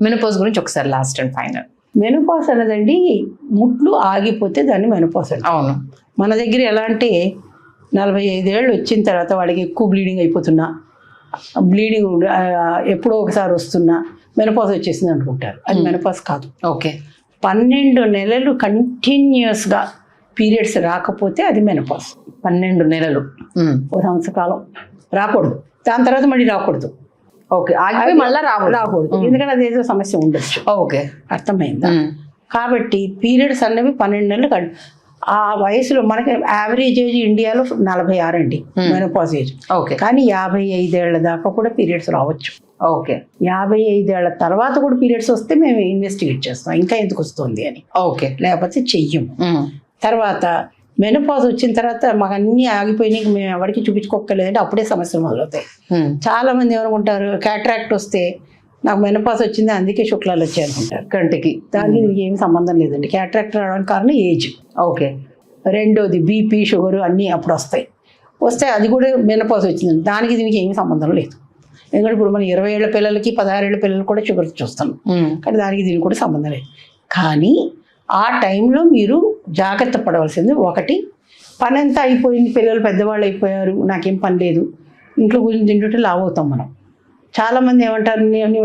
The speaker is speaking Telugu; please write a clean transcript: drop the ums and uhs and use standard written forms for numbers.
మెనోపాజ్ గురించి ఒకసారి లాస్ట్ అండ్ ఫైనల్. మెనోపాజ్ అన్నదండి ముట్లు ఆగిపోతే దాన్ని మెనోపాజ్ అంటారు. అవును. మన దగ్గర ఎలా అంటే 45 ఏళ్ళు వచ్చిన తర్వాత వాడికి ఎక్కువ బ్లీడింగ్ అయిపోతున్నా, బ్లీడింగ్ ఎప్పుడో ఒకసారి వస్తున్నా మెనోపాజ్ వచ్చేసింది అనుకుంటారు. అది మెనోపాజ్ కాదు. ఓకే. 12 నెలలు కంటిన్యూస్గా పీరియడ్స్ రాకపోతే అది మెనోపాజ్. 12 నెలలు, ఓ సంవత్సర కాలం రాకూడదు, దాని తర్వాత మళ్ళీ రాకూడదు. ఓకే. ఆగిపోయి మళ్ళీ రాకూడదు, ఎందుకంటే అదేదో సమస్య ఉండొచ్చు. ఓకే, అర్థమైందా? కాబట్టి పీరియడ్స్ అనేవి 12 నెలలు ఆ వయసులో మనకి యావరేజ్ ఏజ్ ఇండియాలో 46 అండి మెనోపాజ్ ఏజ్. ఓకే. కానీ 55 ఏళ్ల దాకా కూడా పీరియడ్స్ రావచ్చు. ఓకే. 55 ఏళ్ల తర్వాత కూడా పీరియడ్స్ వస్తే మేము ఇన్వెస్టిగేట్ చేస్తాం ఇంకా ఎందుకు వస్తుంది అని. ఓకే. లేకపోతే చెయ్యము. తర్వాత మెనోపాజ్ వచ్చిన తర్వాత మాకు అన్నీ ఆగిపోయినాయి, మేము ఎవరికి చూపించుకోలేదంటే అప్పుడే సమస్యలు మొదలవుతాయి. చాలా మంది ఏమనుకుంటారు, క్యాట్రాక్ట్ వస్తే నాకు మెనోపాజ్ వచ్చింది అందుకే శుక్లాలు వచ్చాయి అనుకుంటారు కంటికి. దానికి దీనికి ఏమి సంబంధం లేదండి. క్యాట్రాక్ట్ రావడానికి కారణం ఏజ్. ఓకే. రెండోది బీపీ షుగర్ అన్నీ అప్పుడు వస్తాయి, అది కూడా మెనోపాజ్ వచ్చింది, దానికి దీనికి ఏమి సంబంధం లేదు. ఎందుకంటే ఇప్పుడు మనం 20 ఏళ్ల పిల్లలకి 16 ఏళ్ల పిల్లలకి కూడా షుగర్ చూస్తాం, కానీ దానికి దీనికి కూడా సంబంధం లేదు. కానీ ఆ టైంలో మీరు జాగ్రత్త పడవలసింది, ఒకటి పని అంతా అయిపోయింది, పిల్లలు పెద్దవాళ్ళు అయిపోయారు, నాకేం పని లేదు, ఇంట్లో కూర్చొని తింటుంటే లావు అవుతాం మనం. చాలామంది ఏమంటారు, నేను